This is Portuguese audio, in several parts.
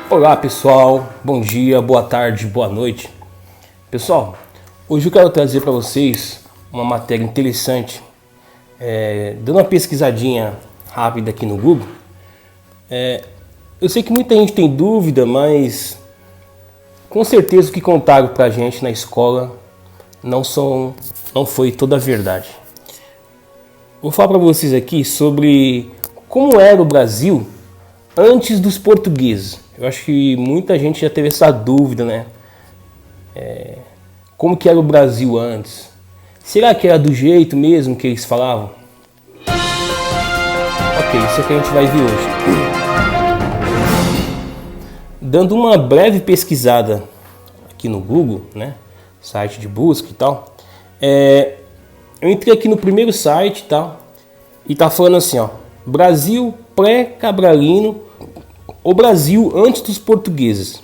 Olá pessoal, bom dia, boa tarde, boa noite. Pessoal, hoje eu quero trazer para vocês uma matéria interessante. Dando uma pesquisadinha rápida aqui no Google, eu sei que muita gente tem dúvida, mas com certeza o que contaram para a gente na escola não foi toda a verdade. Vou falar para vocês aqui sobre como era o Brasil antes dos portugueses. Eu acho que muita gente já teve essa dúvida, né? Como que era o Brasil antes? Será que era do jeito mesmo que eles falavam? Ok, isso é o que a gente vai ver hoje. Dando uma breve pesquisada aqui no Google, né? Site de busca e tal. Eu entrei aqui no primeiro site e tal. E tá falando assim, ó. Brasil pré-cabralino. O Brasil antes dos portugueses.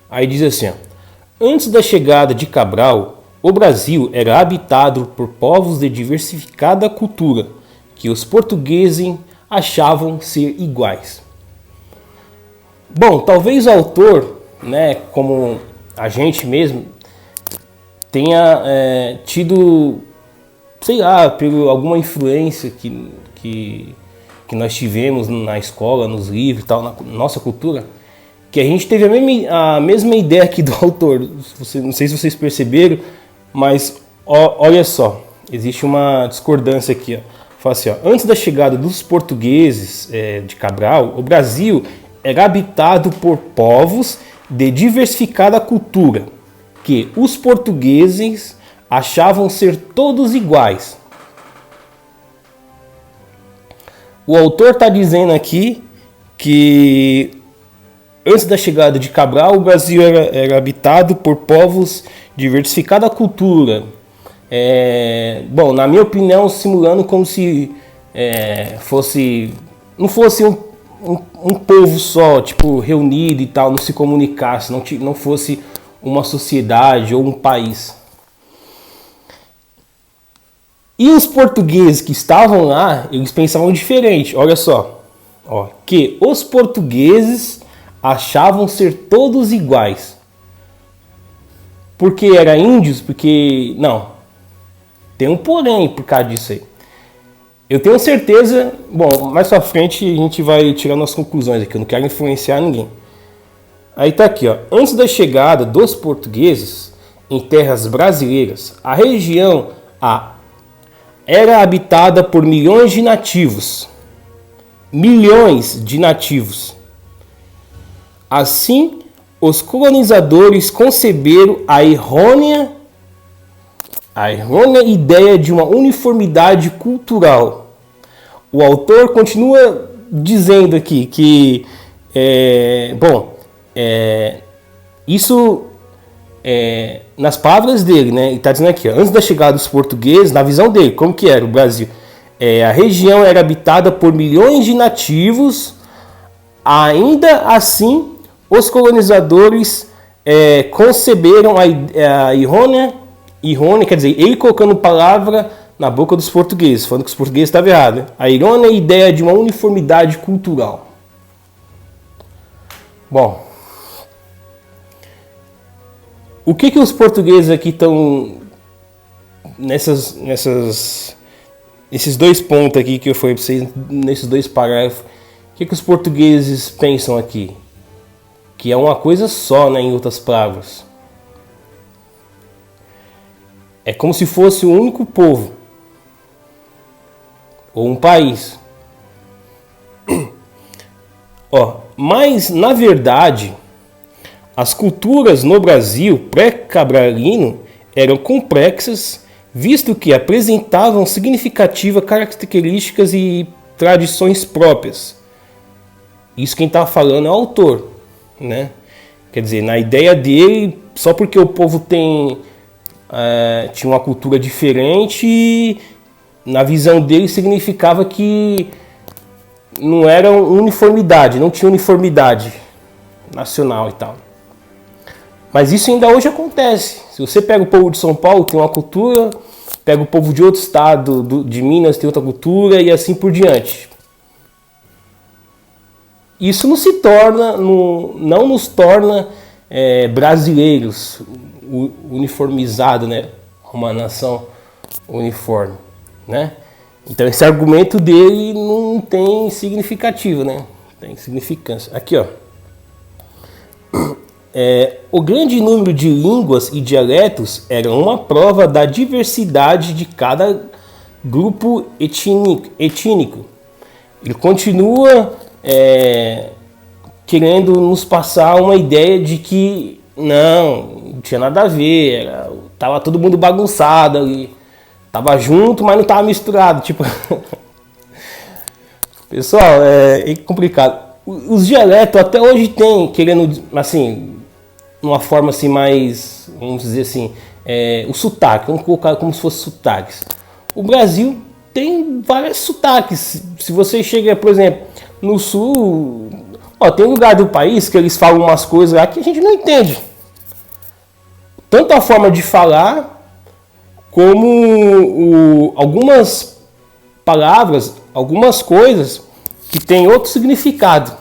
Aí diz assim, ó, antes da chegada de Cabral, o Brasil era habitado por povos de diversificada cultura, que os portugueses achavam ser iguais. Bom, talvez o autor, né, como a gente mesmo, tenha tido, sei lá, por alguma influência que nós tivemos na escola, nos livros e tal, na nossa cultura, que a gente teve a mesma ideia aqui do autor. Não sei se vocês perceberam, mas olha só, existe uma discordância aqui. Ó. Fala assim, ó, antes da chegada dos portugueses de Cabral, o Brasil era habitado por povos de diversificada cultura, que os portugueses achavam ser todos iguais. O autor está dizendo aqui que antes da chegada de Cabral, o Brasil era habitado por povos de diversificada cultura. Bom, na minha opinião, simulando como se não fosse um povo só, tipo, reunido e tal, não se comunicasse, não fosse uma sociedade ou um país. E os portugueses que estavam lá, eles pensavam diferente. Olha só, ó, que os portugueses achavam ser todos iguais. Porque eram índios? Porque não. Tem um porém por causa disso aí. Eu tenho certeza, bom, mais pra frente a gente vai tirando as conclusões aqui, eu não quero influenciar ninguém. Aí tá aqui, ó. Antes da chegada dos portugueses em terras brasileiras, a região era habitada por milhões de nativos. Milhões de nativos. Assim, os colonizadores conceberam a errônea ideia de uma uniformidade cultural. O autor continua dizendo aqui que, isso nas palavras dele, né? Ele está dizendo aqui, ó, antes da chegada dos portugueses, na visão dele, como que era o Brasil? A região era habitada por milhões de nativos. Ainda assim, os colonizadores conceberam a errônea, quer dizer, ele colocando palavra na boca dos portugueses, falando que os portugueses estavam errados, né? A errônea ideia de uma uniformidade cultural. Bom, o que os portugueses aqui estão nesses dois pontos aqui que eu falei para vocês, nesses dois parágrafos, o que os portugueses pensam aqui? Que é uma coisa só, né, em outras palavras. É como se fosse um único povo ou um país. Mas na verdade, as culturas no Brasil pré-cabralino eram complexas, visto que apresentavam significativas características e tradições próprias. Isso quem está falando é o autor, né? Quer dizer, na ideia dele, só porque o povo tinha uma cultura diferente, na visão dele significava que não era uniformidade, não tinha uniformidade nacional e tal. Mas isso ainda hoje acontece. Se você pega o povo de São Paulo, tem uma cultura, pega o povo de outro estado, de Minas, tem outra cultura e assim por diante. Isso não se torna, não nos torna brasileiros, uniformizados, né? Uma nação uniforme, né? Então esse argumento dele não tem significativo, né? Tem significância. Aqui, ó. O grande número de línguas e dialetos era uma prova da diversidade de cada grupo etníco. Ele continua querendo nos passar uma ideia de que não tinha nada a ver, tava todo mundo bagunçado ali, tava junto, mas não tava misturado, tipo. Pessoal, é complicado. Os dialetos até hoje tem, querendo, assim, uma forma assim mais, vamos dizer assim, o sotaque, vamos colocar como se fosse sotaques. O Brasil tem vários sotaques. Se você chega, por exemplo, no sul, tem lugar do país que eles falam umas coisas lá que a gente não entende. Tanto a forma de falar, como algumas palavras, algumas coisas que tem outro significado.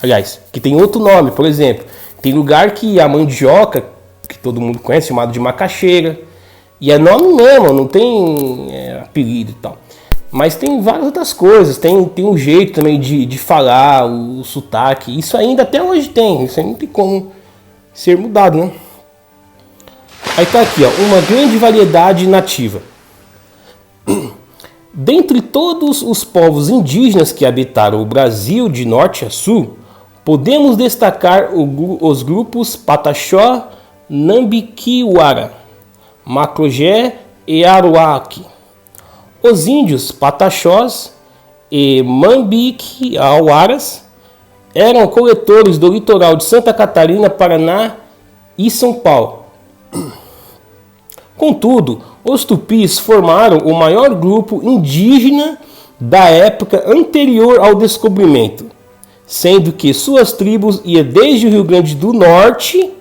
Aliás, que tem outro nome. Por exemplo, tem lugar que a mandioca, que todo mundo conhece, chamado de macaxeira, e é nome mesmo, não tem apelido e tal. Mas tem várias outras coisas, tem um jeito também de falar, o sotaque, isso ainda até hoje tem, isso ainda não tem como ser mudado, né? Aí tá aqui, ó, uma grande variedade nativa. Dentre todos os povos indígenas que habitaram o Brasil de norte a sul, podemos destacar os grupos Pataxó, Nambiquiwara, Maclogé e Aruaque. Os índios Pataxós e Mambiquiawaras eram coletores do litoral de Santa Catarina, Paraná e São Paulo. Contudo, os tupis formaram o maior grupo indígena da época anterior ao descobrimento, sendo que suas tribos iam desde o Rio Grande do Norte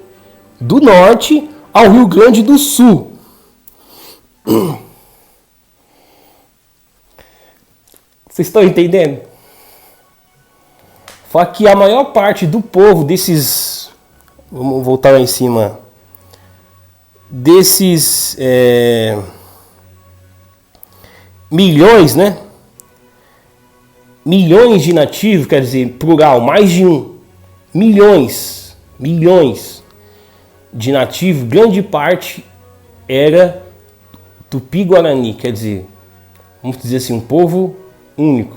ao Rio Grande do Sul. Vocês estão entendendo? Fala que a maior parte do povo desses... Vamos voltar lá em cima. Desses milhões, né? Milhões de nativos, quer dizer, plural, mais de um. Milhões de nativos, grande parte era Tupi-Guarani, quer dizer, vamos dizer assim, um povo único.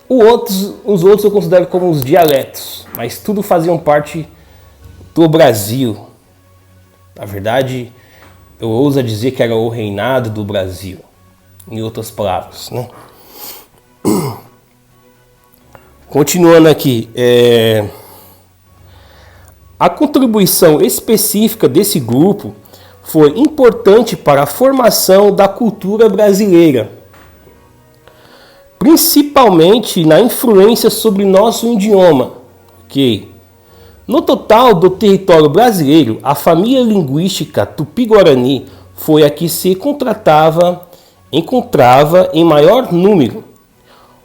Os outros eu considero como os dialetos, mas tudo faziam parte do Brasil. Na verdade, eu ouso dizer que era o reinado do Brasil, em outras palavras, né? Continuando aqui, a contribuição específica desse grupo foi importante para a formação da cultura brasileira, principalmente na influência sobre nosso idioma, ok? No total do território brasileiro, a família linguística Tupi-Guarani foi a que se encontrava em maior número.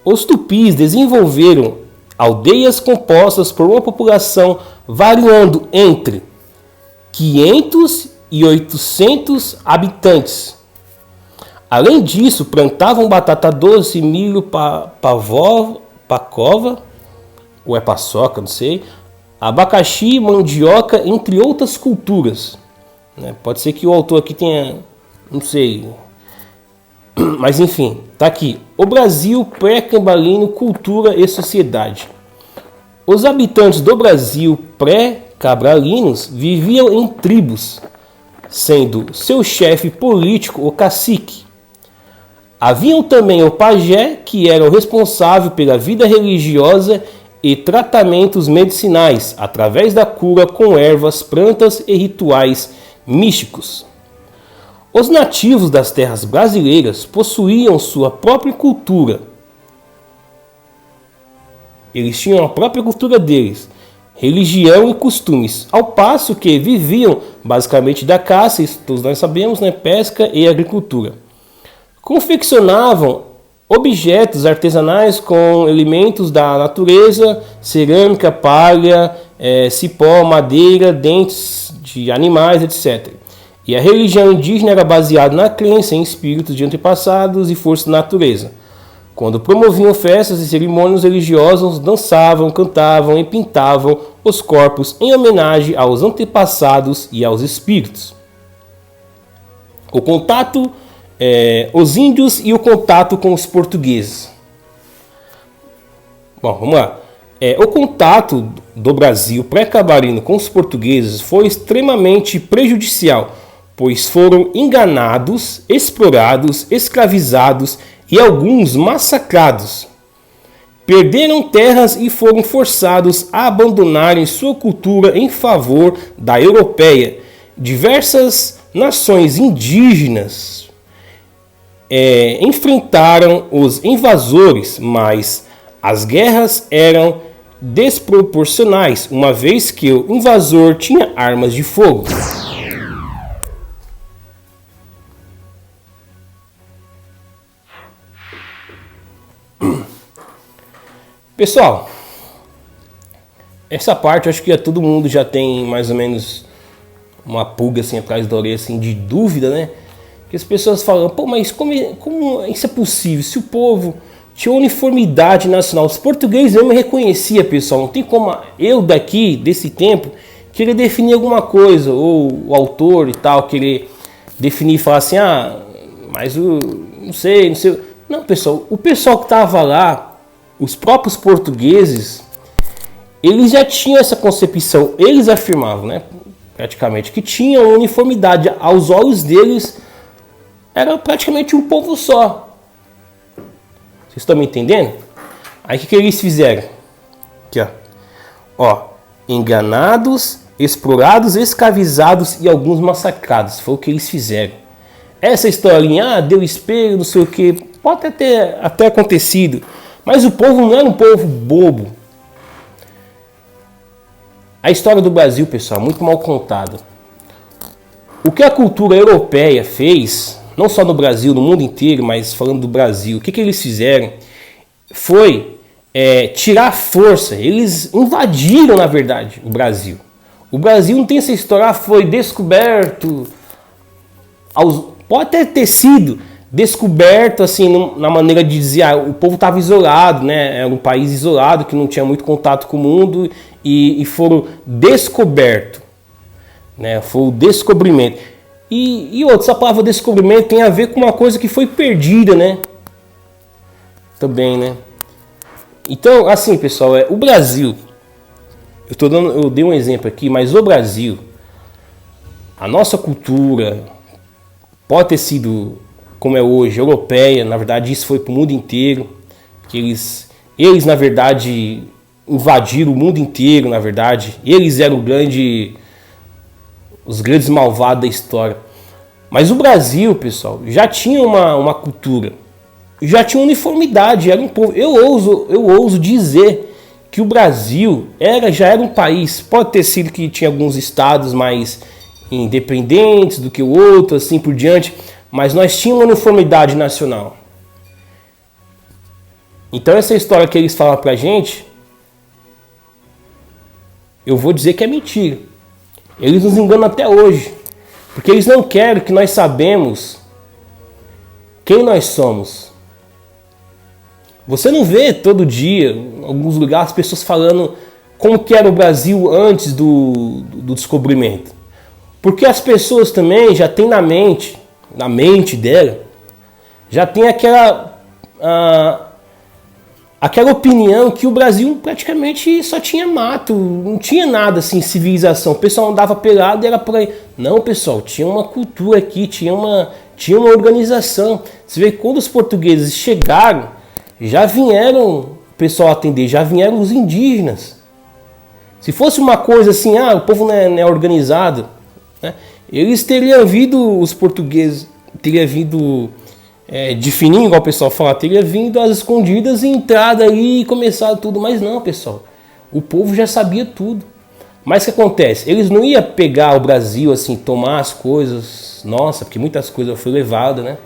Os tupis desenvolveram aldeias compostas por uma população variando entre 500 e 800 habitantes. Além disso, plantavam batata doce, milho, pacova, ou é paçoca, não sei, abacaxi, mandioca, entre outras culturas. Pode ser que o autor aqui tenha, não sei, mas enfim, tá aqui. O Brasil pré-cambalino, cultura e sociedade. Os habitantes do Brasil pré-cabralinos viviam em tribos, sendo seu chefe político o cacique. Haviam também o pajé, que era o responsável pela vida religiosa e tratamentos medicinais, através da cura com ervas, plantas e rituais místicos. Os nativos das terras brasileiras possuíam sua própria cultura. Eles tinham a própria cultura deles, religião e costumes, ao passo que viviam basicamente da caça, isso todos nós sabemos, né? Pesca e agricultura. Confeccionavam objetos artesanais com elementos da natureza, cerâmica, palha, cipó, madeira, dentes de animais, etc. E a religião indígena era baseada na crença em espíritos de antepassados e forças da natureza. Quando promoviam festas e cerimônias religiosas, dançavam, cantavam e pintavam os corpos em homenagem aos antepassados e aos espíritos. O contato, os índios e o contato com os portugueses. Bom, vamos lá. O contato do Brasil pré-cabarino com os portugueses foi extremamente prejudicial, pois foram enganados, explorados, escravizados e alguns massacrados. Perderam terras e foram forçados a abandonarem sua cultura em favor da europeia. Diversas nações indígenas enfrentaram os invasores, mas as guerras eram desproporcionais, uma vez que o invasor tinha armas de fogo. Pessoal, essa parte eu acho que todo mundo já tem mais ou menos uma pulga assim atrás da orelha assim, de dúvida, né? Que as pessoas falam, pô, mas como isso é possível? Se o povo tinha uniformidade nacional, os portugueses eu me reconhecia, pessoal, não tem como eu daqui, desse tempo, querer definir alguma coisa, ou o autor e tal, querer definir e falar assim, mas não sei. Não, pessoal, o pessoal que estava lá, os próprios portugueses, eles já tinham essa concepção, eles afirmavam, né, praticamente, que tinham uniformidade, aos olhos deles, era praticamente um povo só. Vocês estão me entendendo? Aí o que eles fizeram? Aqui, ó, enganados, explorados, escravizados e alguns massacrados, foi o que eles fizeram. Essa historinha, deu espelho, não sei o que, pode ter até acontecido, mas o povo não era um povo bobo. A história do Brasil, pessoal, é muito mal contada. O que a cultura europeia fez, não só no Brasil, no mundo inteiro, mas falando do Brasil, o que eles fizeram foi tirar a força. Eles invadiram, na verdade, o Brasil. O Brasil não tem essa história, foi descoberto. Pode até ter sido descoberto assim na maneira de dizer, o povo estava isolado, né? Era um país isolado que não tinha muito contato com o mundo e foram descobertos, né? Foi o descobrimento. E outra, essa palavra descobrimento tem a ver com uma coisa que foi perdida, né? Também, né? Então, assim, pessoal, o Brasil, eu dei um exemplo aqui, mas o Brasil, a nossa cultura pode ter sido como é hoje, europeia, na verdade isso foi para o mundo inteiro, que eles na verdade invadiram o mundo inteiro, na verdade, eles eram os grandes malvados da história. Mas o Brasil, pessoal, já tinha uma cultura, já tinha uniformidade, era um povo. Eu ouso dizer que o Brasil já era um país, pode ter sido que tinha alguns estados mais independentes do que o outro, assim por diante, mas nós tínhamos uma uniformidade nacional. Então essa história que eles falam pra gente, eu vou dizer que é mentira. Eles nos enganam até hoje, porque eles não querem que nós sabemos quem nós somos. Você não vê todo dia, em alguns lugares, as pessoas falando como que era o Brasil antes do descobrimento. Porque as pessoas também já têm na mente dela, já tem aquela opinião que o Brasil praticamente só tinha mato, não tinha nada assim, civilização. O pessoal andava pelado e era por aí. Não, pessoal, tinha uma cultura aqui, tinha uma organização. Você vê que quando os portugueses chegaram, já vieram o pessoal atender, já vieram os indígenas. Se fosse uma coisa assim, o povo não é organizado, né? Eles teriam vindo, os portugueses, teriam vindo de fininho, igual o pessoal fala, teria vindo às escondidas e entrado aí e começado tudo. Mas não, pessoal, o povo já sabia tudo. Mas o que acontece? Eles não iam pegar o Brasil assim, tomar as coisas, nossa, porque muitas coisas foi levado, né?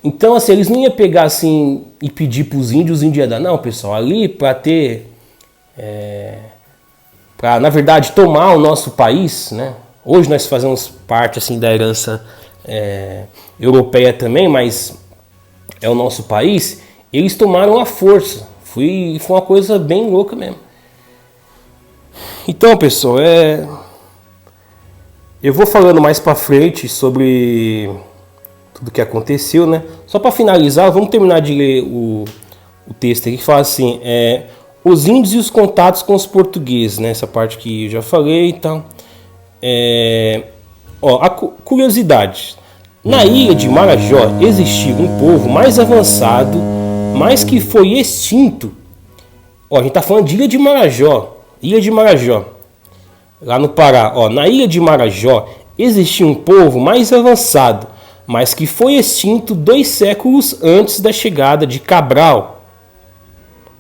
Então assim, eles não iam pegar assim e pedir para os índios iam dar. Não, pessoal, ali para ter, para na verdade tomar o nosso país, né? Hoje nós fazemos parte assim da herança europeia também, mas é o nosso país. Eles tomaram a força, foi uma coisa bem louca mesmo. Então, pessoal, eu vou falando mais para frente sobre tudo que aconteceu, né? Só para finalizar, vamos terminar de ler o texto aqui que fala assim: os índios e os contatos com os portugueses, né? Essa parte que eu já falei e tal. A curiosidade: na ilha de Marajó existia um povo mais avançado, mas que foi extinto. A gente tá falando de Ilha de Marajó. Ilha de Marajó, lá no Pará. Na ilha de Marajó existia um povo mais avançado, mas que foi extinto 2 séculos antes da chegada de Cabral,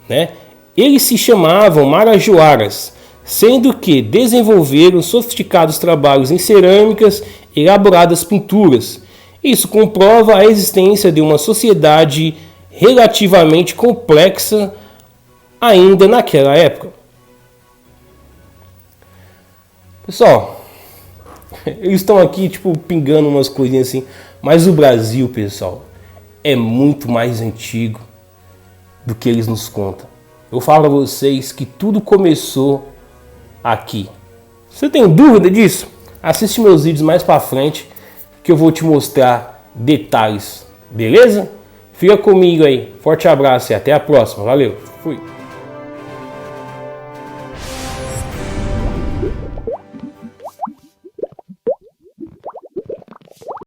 né? Eles se chamavam marajoaras, sendo que desenvolveram sofisticados trabalhos em cerâmicas e elaboradas pinturas. Isso comprova a existência de uma sociedade relativamente complexa ainda naquela época. Pessoal, eles estão aqui tipo pingando umas coisinhas assim, mas o Brasil, pessoal, é muito mais antigo do que eles nos contam. Eu falo para vocês que tudo começou aqui. Você tem dúvida disso? Assiste meus vídeos mais para frente que eu vou te mostrar detalhes, beleza? Fica comigo aí. Forte abraço e até a próxima. Valeu. Fui.